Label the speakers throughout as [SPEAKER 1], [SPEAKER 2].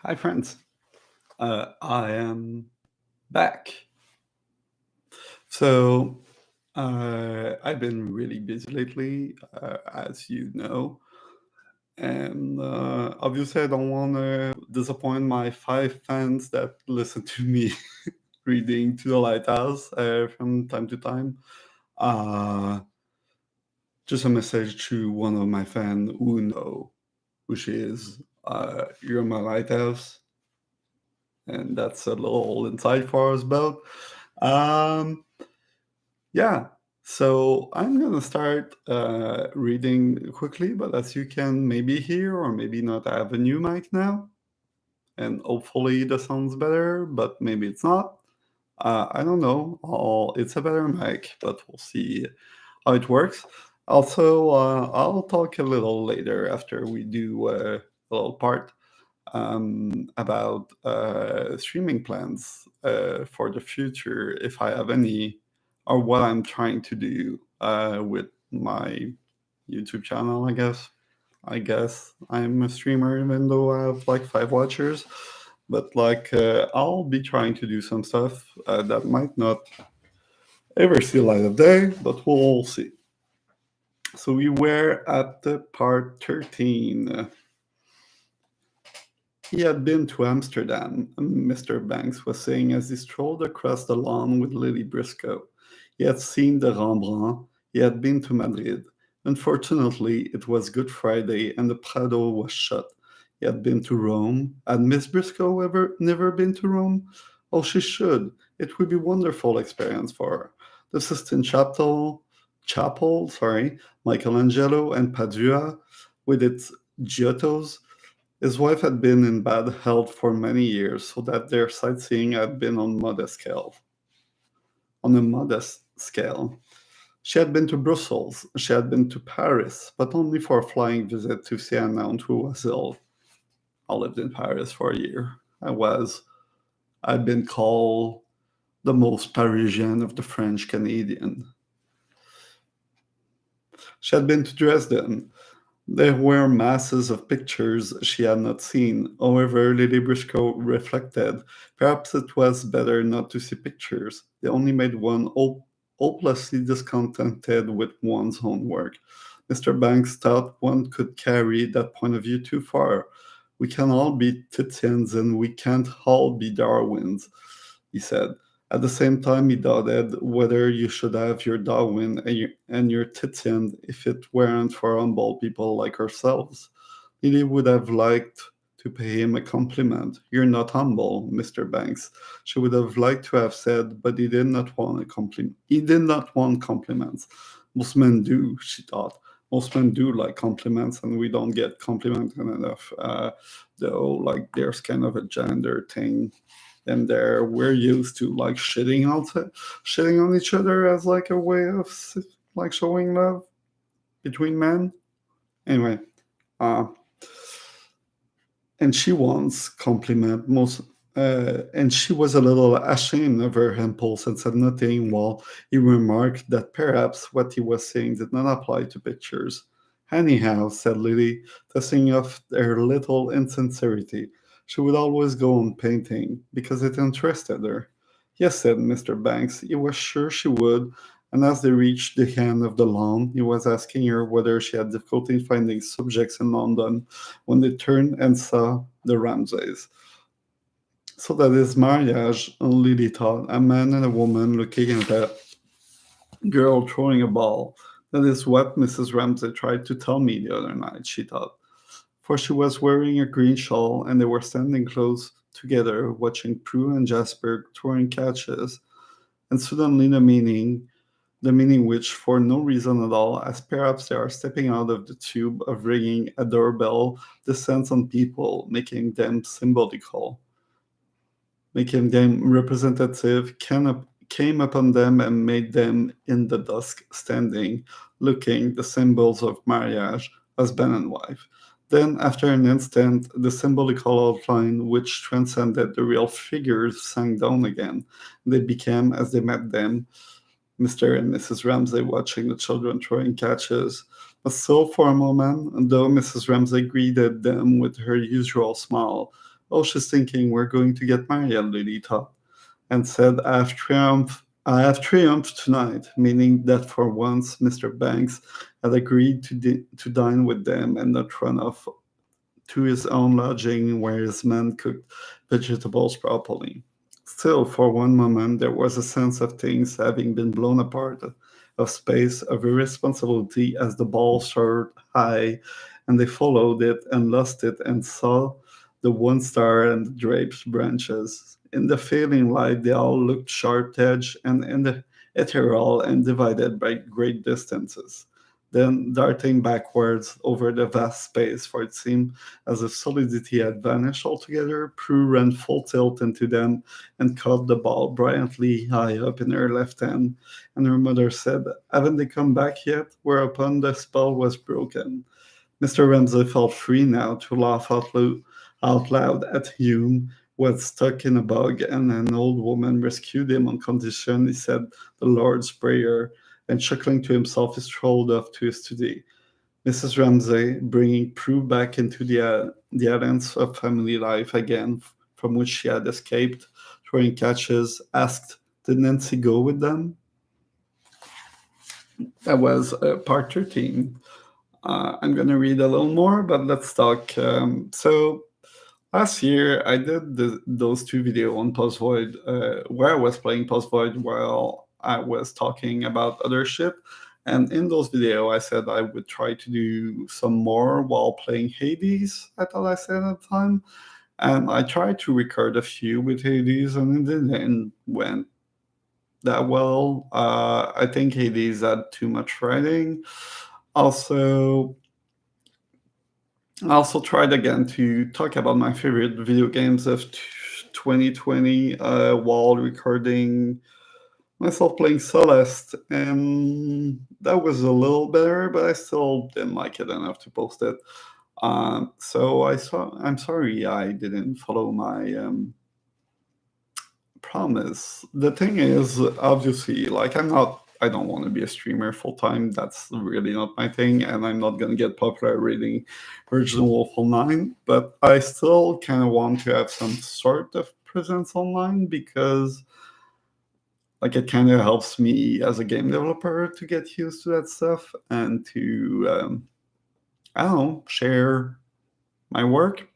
[SPEAKER 1] Hi, friends. I am back. So, I've been really busy lately, as you know, and obviously, I don't want to disappoint my 5 fans that listen to me reading to the Lighthouse from time to time. Uh, just a message to one of my fans who know who she is. You're my Lighthouse, and that's a little insight for us both. Um, Yeah, so I'm gonna start reading quickly, but as you can maybe hear or maybe not, I have a new mic now, and hopefully the sound's better, but maybe it's not. I don't know. It's a better mic, but we'll see how it works. Also, I'll talk a little later after we do a little part about streaming plans for the future, if I have any, or what I'm trying to do with my YouTube channel, I guess. I guess I'm a streamer even though I have like 5 watchers. But I'll be trying to do some stuff that might not ever see light of day, but we'll see. So we were at the part 13. He had been to Amsterdam, Mr. Banks was saying as he strolled across the lawn with Lily Briscoe. He had seen the Rembrandt, he had been to Madrid. Unfortunately, it was Good Friday and the Prado was shut. He had been to Rome. Had Miss Briscoe ever never been to Rome? Oh, she should. It would be a wonderful experience for her. The Sistine Chapel, Michelangelo and Padua, with its Giottos, his wife had been in bad health for many years, so that their sightseeing had been on a modest scale. She had been to Brussels, she had been to Paris, but only for a flying visit to see an aunt who was ill. I lived in Paris for a year. I'd been called the most Parisian of the French Canadian. She had been to Dresden. There were masses of pictures she had not seen. However, Lady Briscoe reflected, perhaps it was better not to see pictures. They only made one hopelessly discontented with one's own work. Mr. Banks thought one could carry that point of view too far. We can all be Titians and we can't all be Darwins, he said. At the same time, he doubted whether you should have your Darwin and your Titian if it weren't for humble people like ourselves. Lily would have liked to pay him a compliment. You're not humble, Mr. Banks. She would have liked to have said, but he did not want a compliment. He did not want compliments. Most men do, she thought. Most men do like compliments, and we don't get complimented enough. Though, like, there's kind of a gender thing and there we're used to like shitting on each other as like a way of like showing love between men. Anyway, uh, and she once compliment most. And she was a little ashamed of her impulse and said nothing while he remarked that perhaps what he was saying did not apply to pictures. Anyhow, said Lily, testing off her little insincerity, she would always go on painting because it interested her. Yes, said Mr. Banks, he was sure she would, and as they reached the end of the lawn, he was asking her whether she had difficulty finding subjects in London when they turned and saw the Ramsays. So that is marriage, Lily thought, a man and a woman looking at a girl throwing a ball. That is what Mrs. Ramsay tried to tell me the other night, she thought. For she was wearing a green shawl and they were standing close together, watching Prue and Jasper throwing catches, and suddenly the meaning which, for no reason at all, as perhaps they are stepping out of the tube of ringing a doorbell, descends on people, making them representative, came upon them and made them in the dusk standing, looking the symbols of marriage, husband and wife. Then, after an instant, the symbolical outline which transcended the real figures sank down again. They became, as they met them, Mr. and Mrs. Ramsay watching the children throwing catches. But so, for a moment, though Mrs. Ramsay greeted them with her usual smile, Oh, she's thinking we're going to get married, Lily thought, and said, I have triumphed tonight, meaning that for once Mr. Banks had agreed to dine with them and not run off to his own lodging where his man cooked vegetables properly. Still, for one moment, there was a sense of things having been blown apart, of space, of irresponsibility as the ball soared high, and they followed it and lost it and saw the one star and the drapes branches. In the failing light, they all looked sharp-edged and ethereal and divided by great distances. Then, darting backwards over the vast space, for it seemed as if solidity had vanished altogether, Prue ran full tilt into them and caught the ball brilliantly high up in her left hand, and her mother said, "Haven't they come back yet?" Whereupon the spell was broken. Mr. Ramsay felt free now to laugh out loud at Hume, who had stuck in a bog, and an old woman rescued him on condition he said the Lord's Prayer, and chuckling to himself, he strolled off to his study. Mrs. Ramsay, bringing Prue back into the essence of family life again, from which she had escaped, throwing catches, asked, "Did Nancy go with them?" That was part 13. I'm going to read a little more, but let's talk. Last year, I did those two videos on Pulse Void, where I was playing Pulse Void while I was talking about other shit. And in those videos, I said I would try to do some more while playing Hades, I thought I said at the time. And I tried to record a few with Hades, and it didn't went that well. I think Hades had too much writing. Also, I also tried again to talk about my favorite video games of 2020 while recording myself playing Celeste, and that was a little better, but I still didn't like it enough to post it. I'm sorry I didn't follow my promise. The thing is, obviously, like I don't want to be a streamer full time. That's really not my thing, and I'm not gonna get popular reading Original Wolf Online. But I still kind of want to have some sort of presence online because, like, it kind of helps me as a game developer to get used to that stuff and to, I don't know, share my work.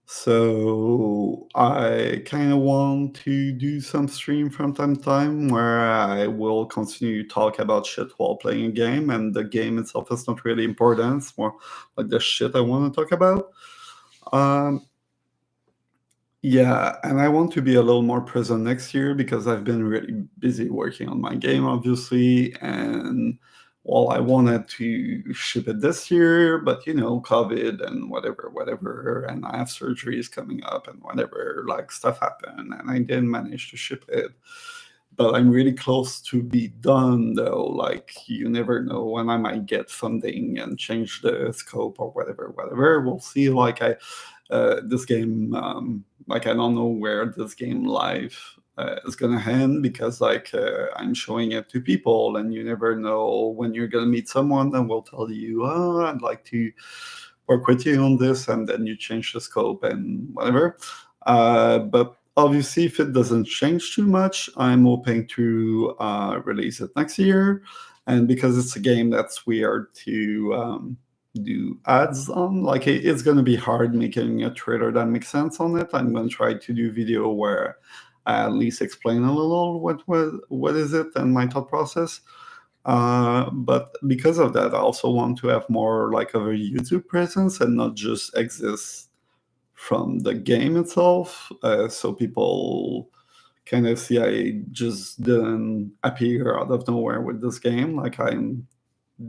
[SPEAKER 1] So I kind of want to do some stream from time to time where I will continue to talk about shit while playing a game, and the game itself is not really important. It's more like the shit I want to talk about. Um, yeah, and I want to be a little more present next year because I've been really busy working on my game, obviously, and well, I wanted to ship it this year, but COVID and whatever, and I have surgeries coming up and whatever, like stuff happened, and I didn't manage to ship it. But I'm really close to be done, though. Like, you never know when I might get funding and change the scope or whatever. We'll see. Like, this game, like, I don't know where this game live is gonna end because I'm showing it to people, and you never know when you're gonna meet someone and will tell you, "Oh, I'd like to work with you on this," and then you change the scope and whatever. But obviously, if it doesn't change too much, I'm hoping to release it next year. And because it's a game that's weird to do ads on, like it's going to be hard making a trailer that makes sense on it. I'm going to try to do video where I at least explain a little what is it and my thought process. But because of that, I also want to have more like of a YouTube presence and not just exist from the game itself. So people kind of see I just didn't appear out of nowhere with this game. Like I'm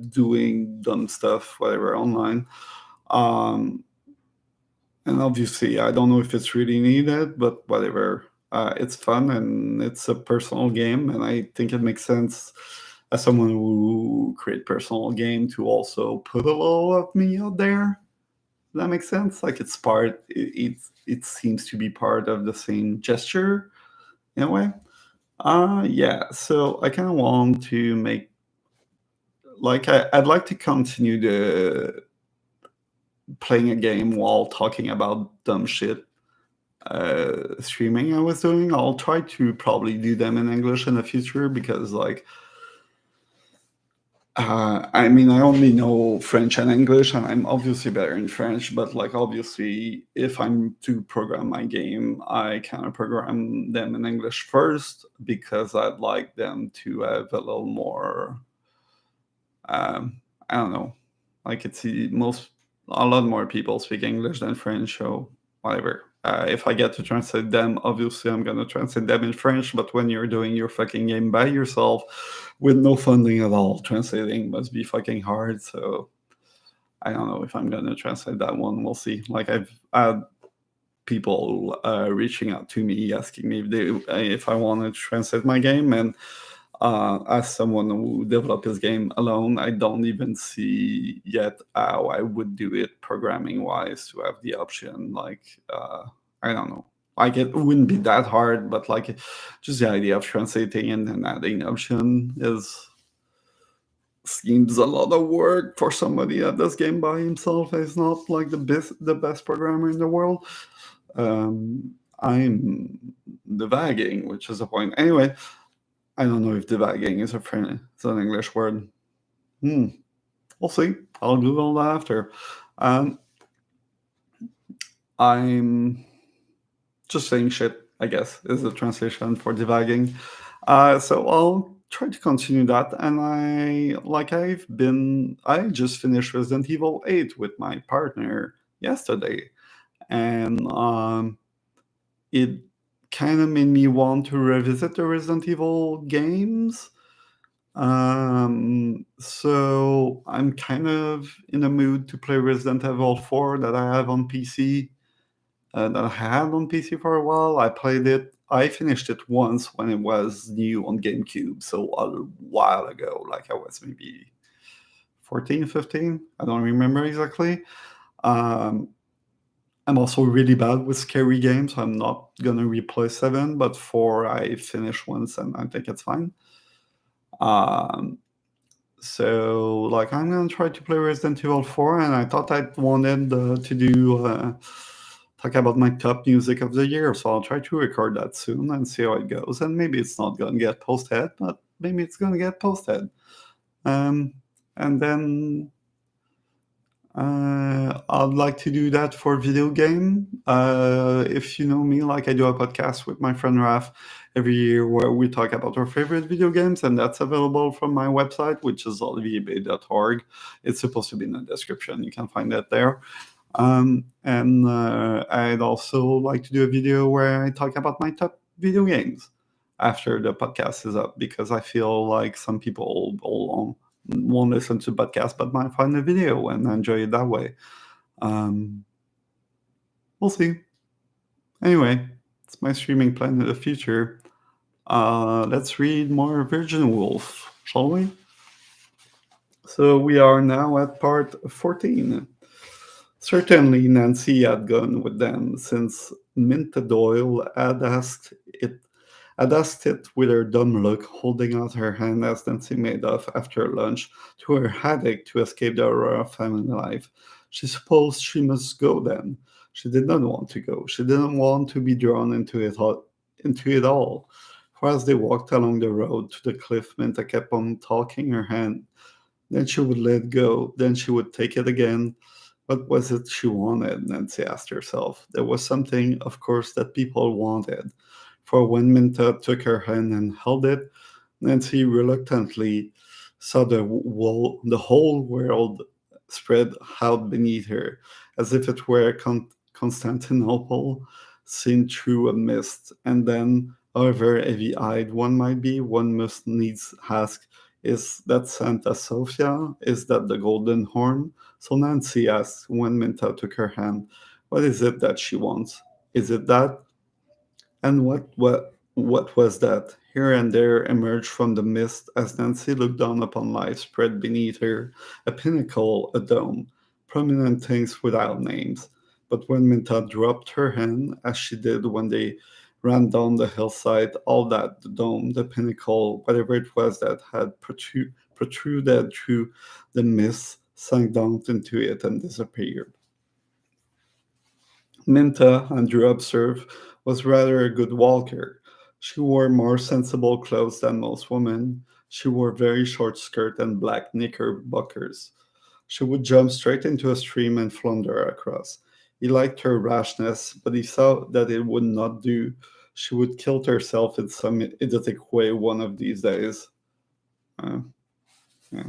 [SPEAKER 1] doing dumb stuff, whatever, online. Um, and obviously, I don't know if it's really needed, but whatever. It's fun and it's a personal game, and I think it makes sense as someone who create personal game to also put a little of me out there. Does that makes sense? Like it's part. It seems to be part of the same gesture in a way. Yeah. So I kind of want to make like I'd like to continue the playing a game while talking about dumb shit streaming I was doing. I'll try to probably do them in English in the future because, like, I mean, I only know French and English, and I'm obviously better in French. But, like, obviously, if I'm to program my game, I kind of program them in English first because I'd like them to have a little more. I don't know. Like, it's a lot more people speak English than French, so whatever. If I get to translate them, obviously I'm gonna translate them in French. But when you're doing your fucking game by yourself with no funding at all, translating must be fucking hard. So I don't know if I'm gonna translate that one. We'll see. Like, I've had people reaching out to me asking me if I want to translate my game, and as someone who developed his game alone, I don't even see yet how I would do it programming wise to have the option. Like, I don't know. Like, it wouldn't be that hard, but, like, just the idea of translating and then adding option is seems a lot of work for somebody that does game by himself. Is not like the best programmer in the world. I'm divagging, which is the point. Anyway, I don't know if debugging is it's an English word. Hmm. We'll see. I'll Google that after. Um, I'm just saying shit, I guess, is the translation for debugging. So I'll try to continue that. And I just finished Resident Evil 8 with my partner yesterday. And it kind of made me want to revisit the Resident Evil games. So I'm kind of in a mood to play Resident Evil 4 that I have on PC, that I had on PC for a while. I finished it once when it was new on GameCube, so a while ago, like I was maybe 14, 15. I don't remember exactly. Um, I'm also really bad with scary games, so I'm not gonna replay 7, but 4 I finished once and I think it's fine. Um, So, like, I'm gonna try to play Resident Evil 4, and I thought I wanted to talk about my top music of the year. So I'll try to record that soon and see how it goes. And maybe it's not gonna get posted, but maybe it's gonna get posted. Um, and then I'd like to do that for video game. If you know me, like, I do a podcast with my friend Raf every year where we talk about our favorite video games, and that's available from my website, which is olivierbay.org. It's supposed to be in the description. You can find that there. And I'd also like to do a video where I talk about my top video games after the podcast is up, because I feel like some people won't listen to podcasts but might find the video and enjoy it that way. Um, we'll see. Anyway, it's my streaming plan in the future. Let's read more Virgin Woolf, shall we? So we are now at part 14. Certainly Nancy had gone with them, since Minta Doyle had asked it with her dumb look, holding out her hand as Nancy made off after lunch to her attic to escape the horror of family life. She supposed she must go then. She did not want to go. She didn't want to be drawn into it all. For as they walked along the road to the cliff, Minta kept on talking her hand. Then she would let go. Then she would take it again. What was it she wanted? Nancy asked herself. There was something, of course, that people wanted. For when Minta took her hand and held it, Nancy reluctantly saw the whole world spread out beneath her, as if it were Constantinople seen through a mist. And then, however heavy-eyed one might be, one must needs ask, is that Santa Sofia? Is that the Golden Horn? So Nancy asked when Minta took her hand, what is it that she wants? Is it that? And what was that? Here and there emerged from the mist as Nancy looked down upon life spread beneath her, a pinnacle, a dome, prominent things without names. But when Minta dropped her hand, as she did when they ran down the hillside, all that, the dome, the pinnacle, whatever it was that had protruded through the mist, sank down into it and disappeared. Minta, Andrew observed, was rather a good walker. She wore more sensible clothes than most women. She wore very short skirt and black knickerbockers. She would jump straight into a stream and flounder across. He liked her rashness, but he saw that it would not do. She would kill herself in some idiotic way one of these days. Uh, yeah.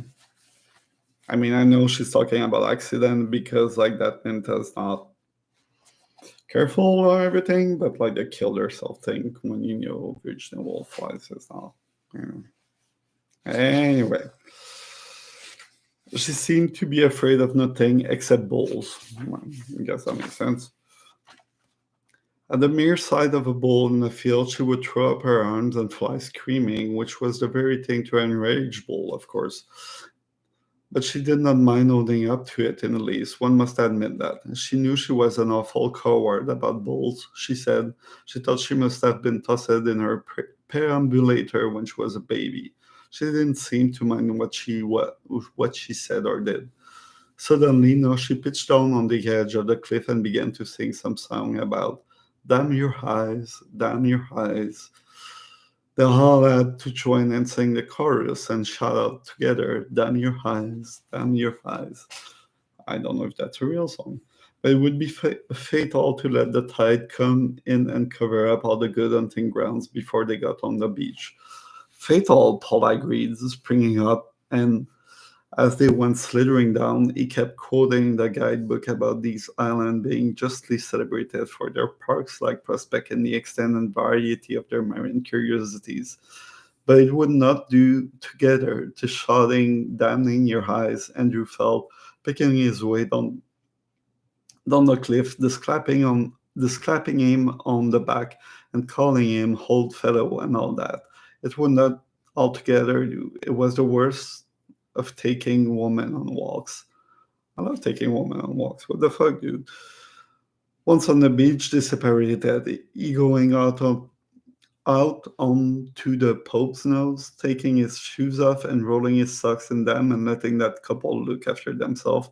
[SPEAKER 1] I mean, I know she's talking about accident because, like, that Minta's not careful or everything, but, like, the killed herself thing when you know Virginia Woolf flies is not. Yeah. Anyway, she seemed to be afraid of nothing except bulls. Well, I guess that makes sense. At the mere sight of a bull in the field, she would throw up her arms and fly screaming, which was the very thing to enrage Bull, of course. But she did not mind owning up to it in the least, one must admit that. She knew she was an awful coward about bulls, she said. She thought she must have been tossed in her perambulator when she was a baby. She didn't seem to mind what she said or did. Suddenly, no, she pitched down on the edge of the cliff and began to sing some song about damn your eyes, damn your eyes. They all had to join and sing the chorus and shout out together, damn your eyes, damn your eyes. I don't know if that's a real song, but it would be fatal to let the tide come in and cover up all the good hunting grounds before they got on the beach. Fatal, Paul agreed, springing up, and as they went slithering down, he kept quoting the guidebook about these islands being justly celebrated for their parks-like prospect and the extent and variety of their marine curiosities. But it would not do together to shouting, damning your eyes, Andrew felt, picking his way down the cliff, clapping him on the back and calling him old fellow and all that. It would not altogether do. It was the worst of taking women on walks. I love taking women on walks. What the fuck, dude? Once on the beach, they separated. He going out onto the Pope's nose, taking his shoes off and rolling his socks in them and letting that couple look after themselves.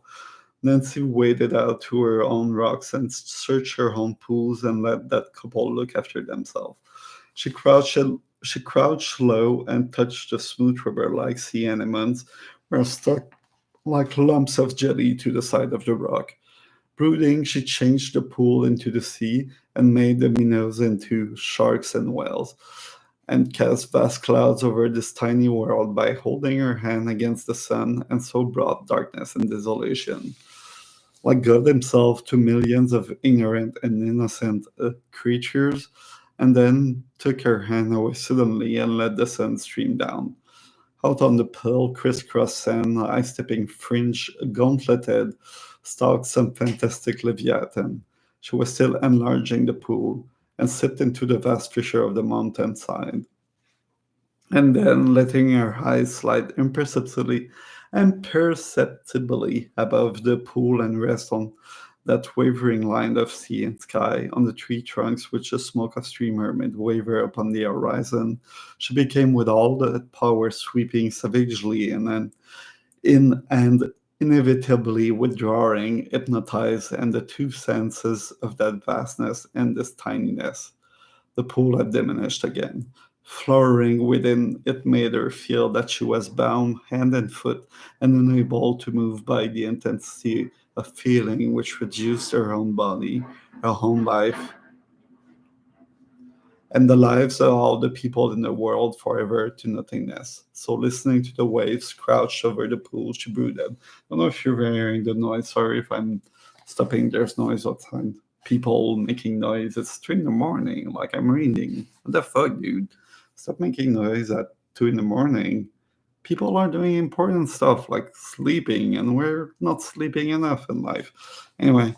[SPEAKER 1] Nancy waded out to her own rocks and searched her own pools and let that couple look after themselves. She crouched, she crouched low and touched the smooth rubber like sea anemones were stuck like lumps of jelly to the side of the rock. Brooding, she changed the pool into the sea and made the minnows into sharks and whales, and cast vast clouds over this tiny world by holding her hand against the sun, and so brought darkness and desolation. Like God Himself to millions of ignorant and innocent creatures, and then took her hand away suddenly and let the sun stream down. Out on the pale, crisscross sand, eye-stepping fringe, gauntleted, stalked some fantastic leviathan. She was still enlarging the pool and slipped into the vast fissure of the mountainside. And then, letting her eyes slide imperceptibly above the pool and rest on that wavering line of sea and sky, on the tree trunks which the smoke of streamer made waver upon the horizon, she became with all the power sweeping savagely in and inevitably withdrawing, hypnotized, and the two senses of that vastness and this tininess. The pool had diminished again. Flowering within it made her feel that she was bound hand and foot and unable to move by the intensity of feeling which reduced her own body, her own life, and the lives of all the people in the world forever to nothingness. So, listening to the waves crouched over the pool, she brooded. I don't know if you're hearing the noise. Sorry if I'm stopping. There's noise outside. People making noise. It's 2 in the morning. Like, I'm reading. What the fuck, dude? Stop making noise at 2 in the morning. People are doing important stuff like sleeping, and we're not sleeping enough in life. Anyway,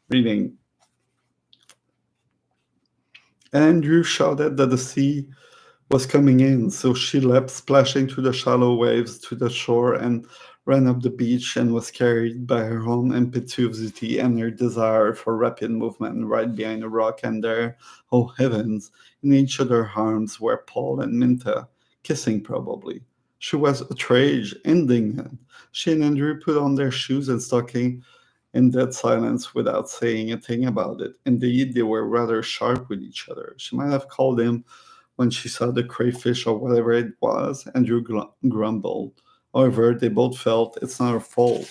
[SPEAKER 1] reading. Andrew shouted that the sea was coming in, so she leapt splashing through the shallow waves to the shore and ran up the beach and was carried by her own impetuosity and her desire for rapid movement right behind a rock, and there, oh heavens, in each of her arms were Paul and Minta, kissing probably. She was outraged, indignant. She and Andrew put on their shoes and stockings in dead silence without saying a thing about it. Indeed, they were rather sharp with each other. She might have called him when she saw the crayfish or whatever it was. Andrew grumbled. However, they both felt it's not her fault.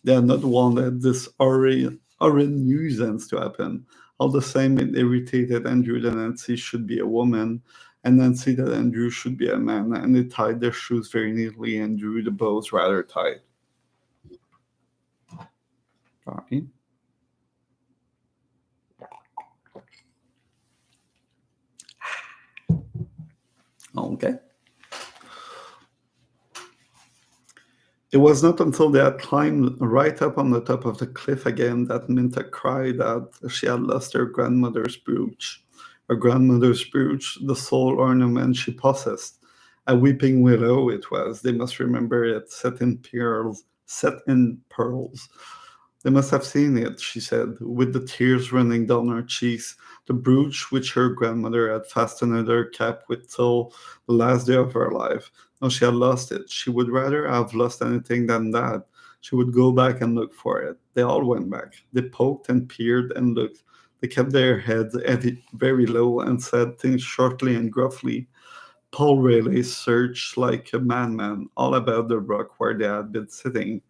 [SPEAKER 1] They had not wanted this horrid nuisance to happen. All the same, it irritated Andrew that Nancy should be a woman, and Nancy that Andrew should be a man, and they tied their shoes very neatly and drew the bows rather tight. Sorry. Okay. It was not until they had climbed right up on the top of the cliff again that Minta cried that she had lost her grandmother's brooch. Her grandmother's brooch, the sole ornament she possessed. A weeping willow it was. They must remember it, set in pearls, set in pearls. They must have seen it, she said, with the tears running down her cheeks, the brooch which her grandmother had fastened in her cap with till the last day of her life. No, she had lost it. She would rather have lost anything than that. She would go back and look for it. They all went back. They poked and peered and looked. They kept their heads very low and said things shortly and gruffly. Paul Rayleigh searched like a madman all about the rock where they had been sitting.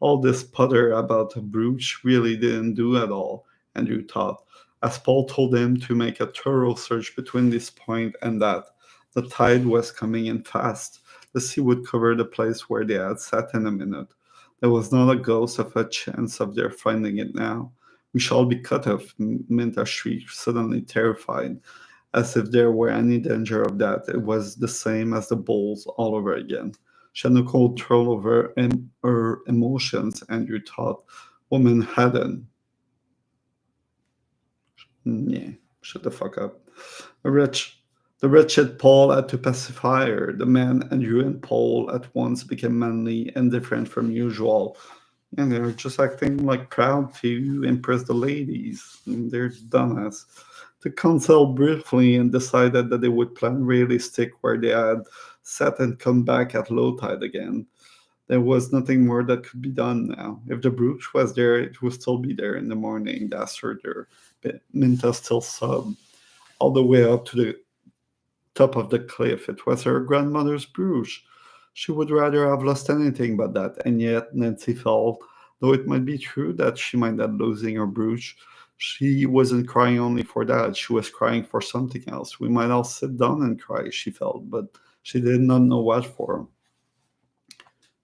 [SPEAKER 1] All this putter about a brooch really didn't do at all, Andrew thought, as Paul told him to make a thorough search between this point and that. The tide was coming in fast. The sea would cover the place where they had sat in a minute. There was not a ghost of a chance of their finding it now. We shall be cut off, Minta shrieked, suddenly terrified. As if there were any danger of that, it was the same as the bulls all over again. She had no control over her emotions, Andrew thought. Woman hadn't. Yeah, shut the fuck up. The wretch, the wretched Paul had to pacify her. The man Andrew and Paul at once became manly and different from usual. And they're just acting like proud to impress the ladies. They're dumbass. To consult briefly and decided that they would plan really stick where they had sat and come back at low tide again. There was nothing more that could be done now. If the brooch was there, it would still be there in the morning, they assured her. But Minta still sobbed all the way up to the top of the cliff. It was her grandmother's brooch. She would rather have lost anything but that, and yet Nancy felt, though it might be true that she minded losing her brooch, she wasn't crying only for that. She was crying for something else. We might all sit down and cry, she felt, but she did not know what for.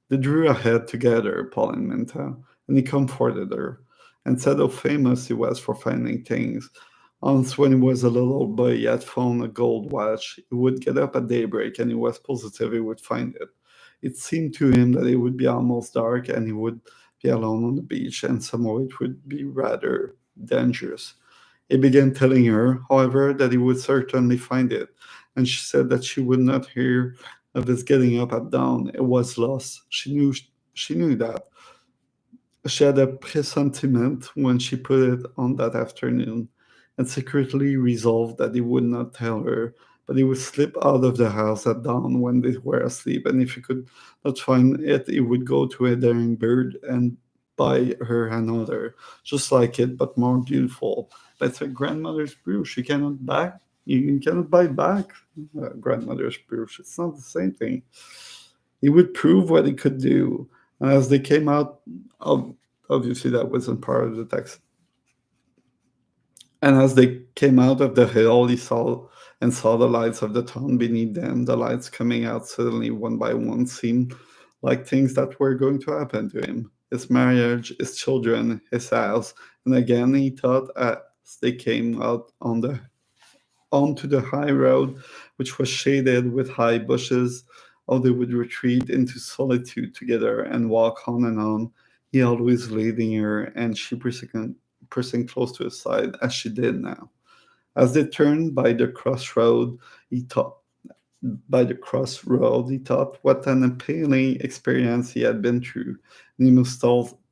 [SPEAKER 1] They drew ahead together, Paul and Minta, and he comforted her, and said how famous he was for finding things. Once, when he was a little boy, he had found a gold watch. He would get up at daybreak, and he was positive he would find it. It seemed to him that it would be almost dark, and he would be alone on the beach, and somehow it would be rather dangerous. He began telling her, however, that he would certainly find it, and she said that she would not hear of his getting up at dawn. It was lost. She knew that. She had a presentiment when she put it on that afternoon, and secretly resolved that he would not tell her, but he would slip out of the house at dawn when they were asleep, and if he could not find it, he would go to a daring bird and buy her another, just like it, but more beautiful. But it's a grandmother's brooch. You cannot buy back grandmother's brooch. It's not the same thing. He would prove what he could do. And as they came out, obviously that wasn't part of the text. And as they came out of the hill, he saw the lights of the town beneath them. The lights coming out suddenly, one by one, seemed like things that were going to happen to him. His marriage, his children, his house. And again, he thought as they came out onto the high road, which was shaded with high bushes, how they would retreat into solitude together and walk on and on, he always leading her, and she pressing close to his side, as she did now. As they turned he thought he thought what an appalling experience he had been through. And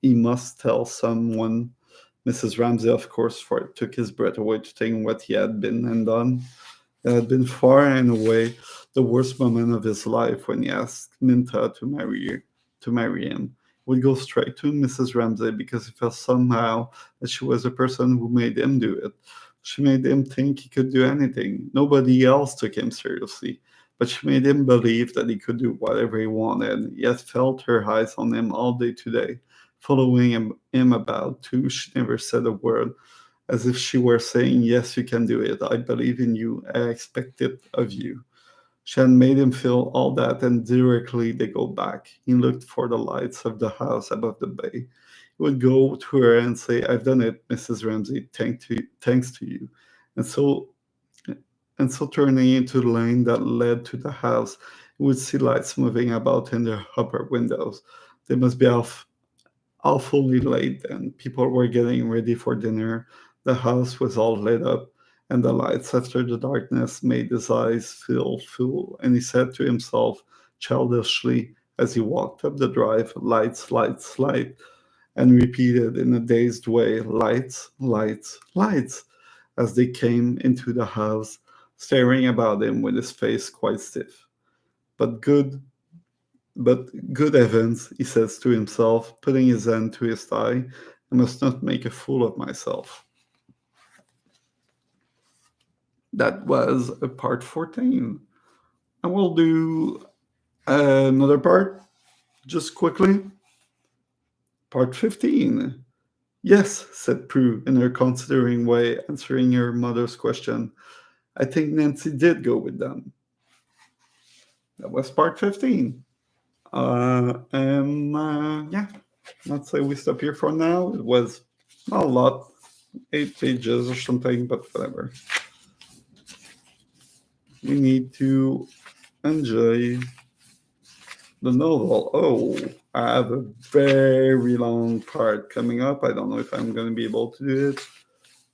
[SPEAKER 1] he must tell someone. Mrs. Ramsay, of course, for it took his breath away to think what he had been and done. It had been far and away the worst moment of his life when he asked Minta to marry him. would go straight to Mrs. Ramsay because he felt somehow that she was the person who made him do it. She made him think he could do anything. Nobody else took him seriously, but she made him believe that he could do whatever he wanted, yet felt her eyes on him all day today, following him about too. She never said a word, as if she were saying, "Yes, you can do it. I believe in you. I expect it of you." She had made him feel all that, and directly they go back. He looked for the lights of the house above the bay. He would go to her and say, "I've done it, Mrs. Ramsay, thanks to you." And so, and so turning into the lane that led to the house, he would see lights moving about in the upper windows. They must be awfully late then. People were getting ready for dinner. The house was all lit up, and the lights after the darkness made his eyes feel full, and he said to himself childishly as he walked up the drive, "Lights, lights, light," and repeated in a dazed way, "Lights, lights, lights," as they came into the house, staring about him with his face quite stiff. But good heavens, he says to himself, putting his hand to his thigh, "I must not make a fool of myself." That was part 14. I will do another part just quickly. Part 15. "Yes," said Prue in her considering way, answering her mother's question. "I think Nancy did go with them." That was part 15. Yeah, let's say we stop here for now. It was not a lot, 8 pages or something, but whatever. We need to enjoy the novel. Oh, I have a very long part coming up. I don't know if I'm going to be able to do it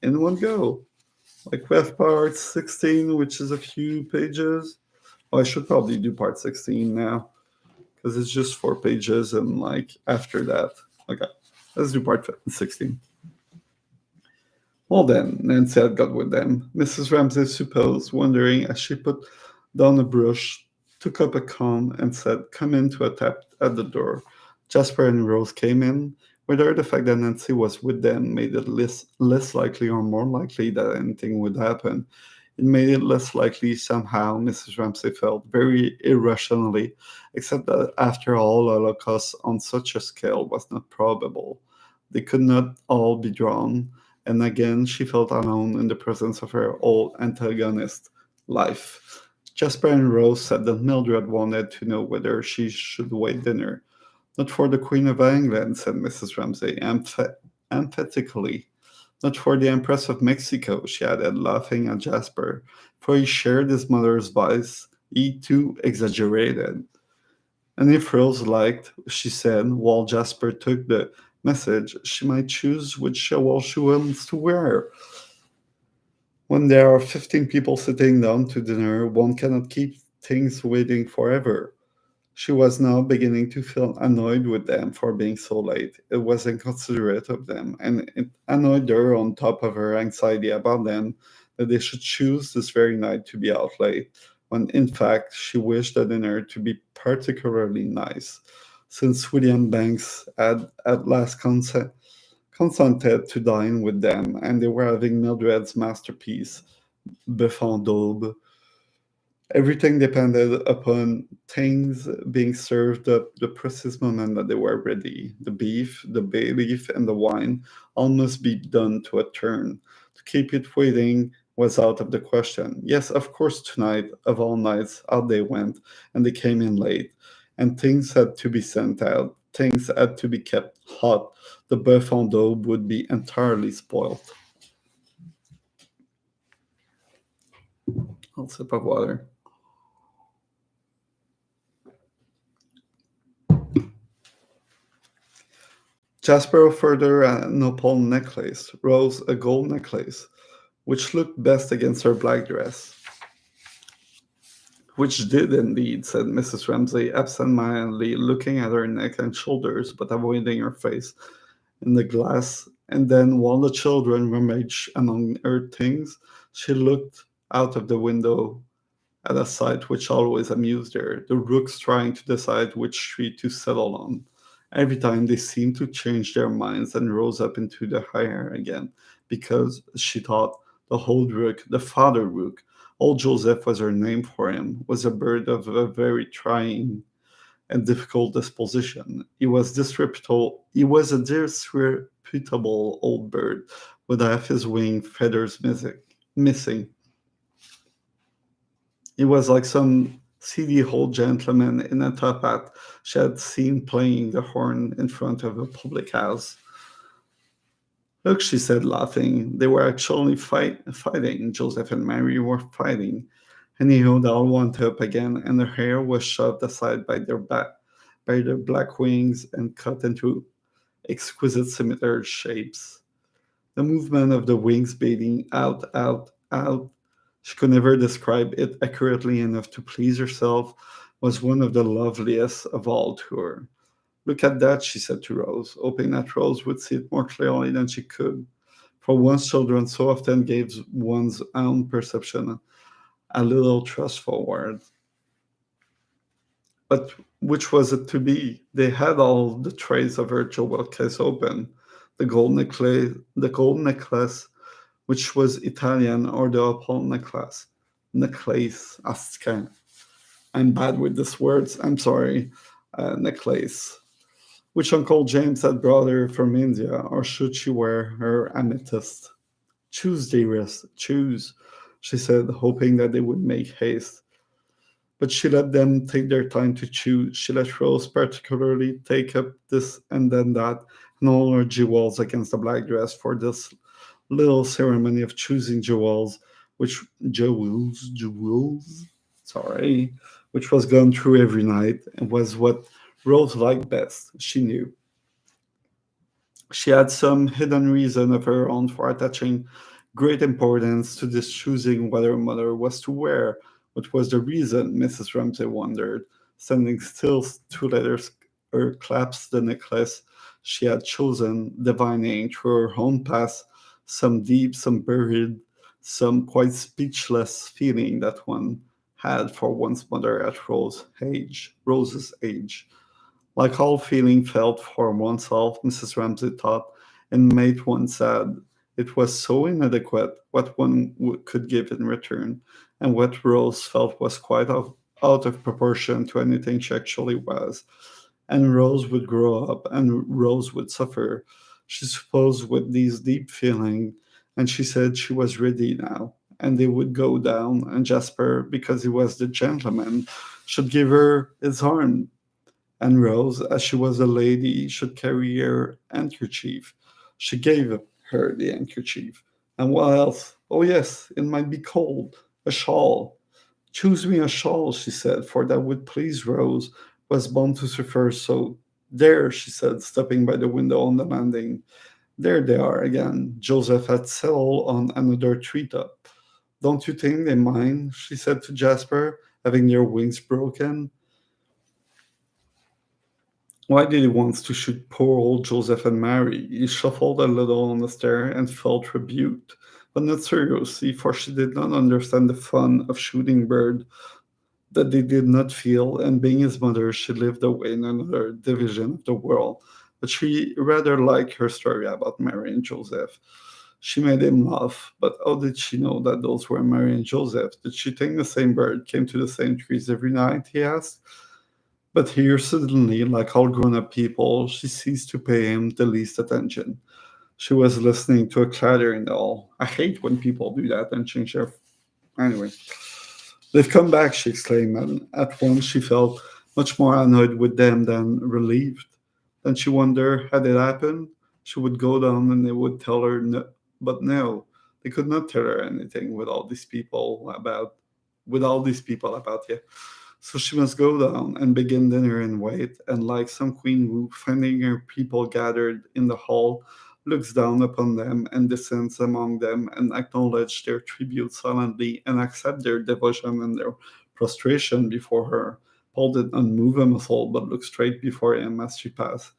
[SPEAKER 1] in one go. Like we have part 16, which is a few pages. Oh, I should probably do part 16 now because it's just 4 pages and like after that. Okay, let's do part 16. Well then, Nancy had got with them. Mrs. Ramsay supposed, wondering as she put down a brush, took up a comb, and said, "Come in," to a tap at the door. Jasper and Rose came in. Whether the fact that Nancy was with them made it less likely or more likely that anything would happen, it made it less likely somehow, Mrs. Ramsay felt, very irrationally, except that after all, a Holocaust on such a scale was not probable. They could not all be drawn, and again she felt alone in the presence of her old antagonist, life. Jasper and Rose said that Mildred wanted to know whether she should wait dinner. "Not for the Queen of England," said Mrs. Ramsay emphatically. "Not for the Empress of Mexico," she added, laughing at Jasper, for he shared his mother's vice. He too exaggerated. And if Rose liked, she said, while Jasper took the message, she might choose which shawl she wants to wear. When there are 15 people sitting down to dinner, one cannot keep things waiting forever. She was now beginning to feel annoyed with them for being so late. It was inconsiderate of them, and it annoyed her on top of her anxiety about them that they should choose this very night to be out late, when in fact she wished the dinner to be particularly nice, since William Banks had at last consented to dine with them, and they were having Mildred's masterpiece, Buffon d'Aube. Everything depended upon things being served up the precise moment that they were ready. The beef, the bay leaf, and the wine all must be done to a turn. To keep it waiting was out of the question. Yes, of course, tonight, of all nights, out they went, and they came in late. And things had to be sent out. Things had to be kept hot. The bœuf en daube would be entirely spoiled. I'll sip of water. Jasper offered her an opal necklace, Rose a gold necklace, which looked best against her black dress. "Which did indeed," said Mrs. Ramsay, absent-mindedly looking at her neck and shoulders, but avoiding her face in the glass. And then, while the children rummaged among her things, she looked out of the window at a sight which always amused her, the rooks trying to decide which tree to settle on. Every time they seemed to change their minds and rose up into the higher again, because she thought the old rook, the father rook, old Joseph was her name for him, was a bird of a very trying and difficult disposition. He was a disreputable old bird with half his wing feathers missing. He was like some seedy old gentleman in a top hat she had seen playing the horn in front of a public house. Look, she said, laughing. They were actually fighting. Joseph and Mary were fighting. Anyhow, they all went up again, and their hair was shoved aside by their black wings and cut into exquisite symmetrical shapes. The movement of the wings beating out, out, out, she could never describe it accurately enough to please herself, was one of the loveliest of all to her. Look at that, she said to Rose, hoping that Rose would see it more clearly than she could. For once, children so often gave one's own perception a little thrust forward. But which was it to be? They had all the trays of her jewel case open. The gold necklace, which was Italian, or the opal necklace. I'm bad with these words. I'm sorry. Necklace, which Uncle James had brought her from India, or should she wear her amethyst? Choose, dearest, choose, she said, hoping that they would make haste. But she let them take their time to choose. She let Rose particularly take up this and then that, and all her jewels against the black dress for this little ceremony of choosing jewels, sorry, which was gone through every night and was what Rose liked best, she knew. She had some hidden reason of her own for attaching great importance to this choosing what her mother was to wear. What was the reason, Mrs. Ramsay wondered, standing still to let her clasp the necklace she had chosen, divining through her own past some deep, some buried, some quite speechless feeling that one had for one's mother at Rose's age. Like all feeling felt for oneself, Mrs. Ramsay thought, and made one sad. It was so inadequate what could give in return, and what Rose felt was out of proportion to anything she actually was. And Rose would grow up, and Rose would suffer. She supposed with these deep feelings, and she said she was ready now, and they would go down, and Jasper, because he was the gentleman, should give her his arm, and Rose, as she was a lady, should carry her handkerchief. She gave her the handkerchief. And what else? Oh, yes, it might be cold. A shawl. Choose me a shawl, she said, for that would please Rose, was bound to suffer so. There, she said, stepping by the window on the landing. There they are again. Joseph had settled on another treetop. Don't you think they mind? She said to Jasper, having their wings broken. Why did he want to shoot poor old Joseph and Mary? He shuffled a little on the stair and felt rebuked, but not seriously, for she did not understand the fun of shooting bird that they did not feel, and being his mother, she lived away in another division of the world. But she rather liked her story about Mary and Joseph. She made him laugh, but how did she know that those were Mary and Joseph? Did she think the same bird came to the same trees every night? He asked. But here, suddenly, like all grown up people, she ceased to pay him the least attention. She was listening to a clatter in the hall. I hate when people do that and change their. Anyway, they've come back, she exclaimed, and at once she felt much more annoyed with them than relieved. Then she wondered, had it happened? She would go down and they would tell her no. But no, they could not tell her anything with all these people about you. So she must go down and begin dinner and wait, and like some queen who, finding her people gathered in the hall, looks down upon them and descends among them and acknowledge their tribute silently and accept their devotion and their prostration before her. Paul did not move a muscle but looked straight before him as she passed.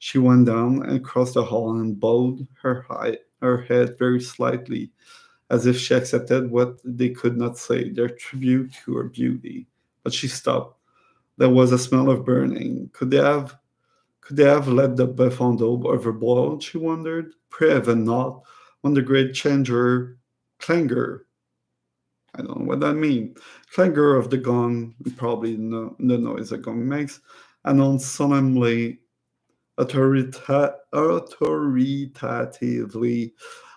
[SPEAKER 1] She went down and crossed the hall and bowed her head very slightly, as if she accepted what they could not say, their tribute to her beauty. But she stopped. There was a smell of burning. Could they have let the Befond Daube overboil, she wondered? Pray heaven not, when the great changer clangor, I don't know what that means, clangor of the gong, probably the noise a gong makes, announced solemnly, authoritatively,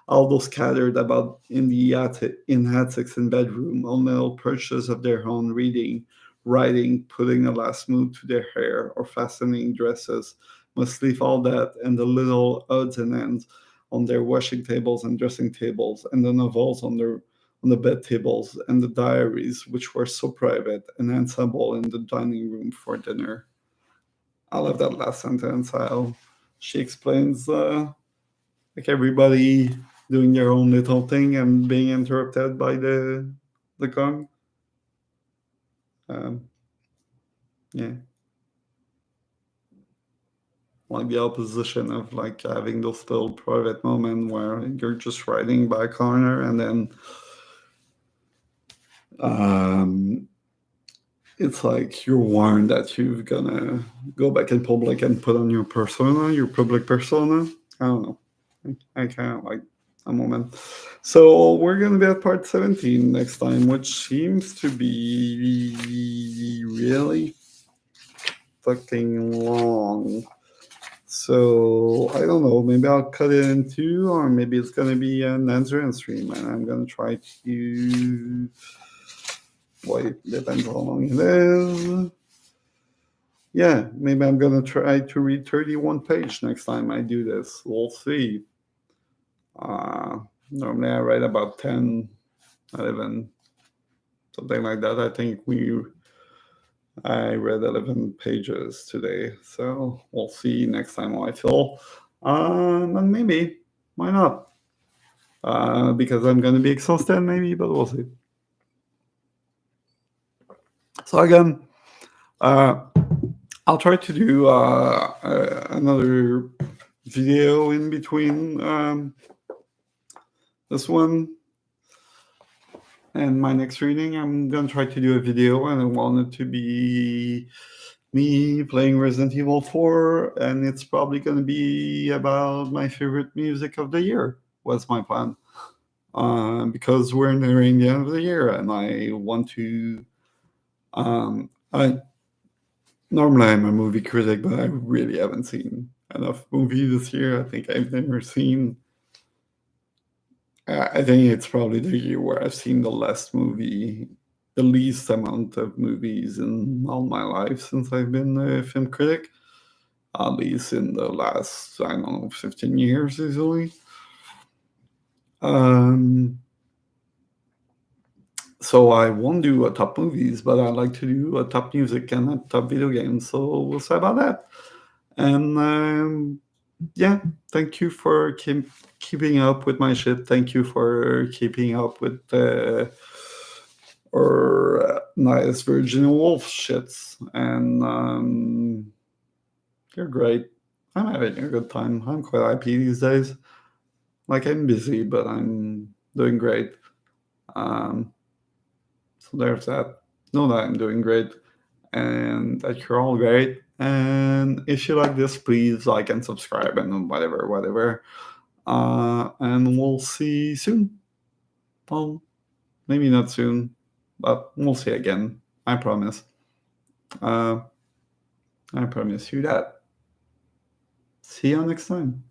[SPEAKER 1] although scattered about in attics and bedroom, on little perches of their own, reading, writing, putting a last move to their hair, or fastening dresses, must leave all that and the little odds and ends on their washing tables and dressing tables, and the novels on the bed tables, and the diaries, which were so private and ensemble in the dining room for dinner. I love that last sentence. How she explains, like everybody doing their own little thing and being interrupted by the gong. Um, yeah, like the opposition of like having those little private moments where you're just writing by a corner, and then um, it's like you're warned that you're gonna go back in public and put on your persona, your public persona. I don't know. I kind of like a moment. So we're gonna be at part 17 next time, which seems to be really fucking long. So I don't know. Maybe I'll cut it in two, or maybe it's gonna be an answer and stream, and I'm gonna try to. Wait, depends how long it is. Yeah, maybe I'm gonna try to read 31 page next time I do this. We'll see. Normally I write about 10, 11, something like that. I think I read 11 pages today, so we'll see next time how I feel. And maybe, why not? Because I'm gonna be exhausted, maybe, but we'll see. So again, I'll try to do another video in between this one and my next reading. I'm gonna try to do a video, and I want it to be me playing Resident Evil 4, and it's probably gonna be about my favorite music of the year. Was my plan, because we're nearing the end of the year, and I want to. I normally I'm a movie critic, but I really haven't seen enough movies this year. I think I've never seen. I think it's probably the year where I've seen the least amount of movies in all my life since I've been a film critic, at least in the last, I don't know, 15 years easily. So I won't do a top movies, but I like to do a top music and a top video games. So we'll see about that. And yeah, thank you for keeping up with my shit. Thank you for keeping up with nice Virginia Woolf shits. And you're great. I'm having a good time. I'm quite happy these days. Like, I'm busy, but I'm doing great. So there's that. Know that I'm doing great and that you're all great. And if you like this, please like and subscribe and whatever. And we'll see soon. Well, maybe not soon, but we'll see again. I promise. I promise you that. See you next time.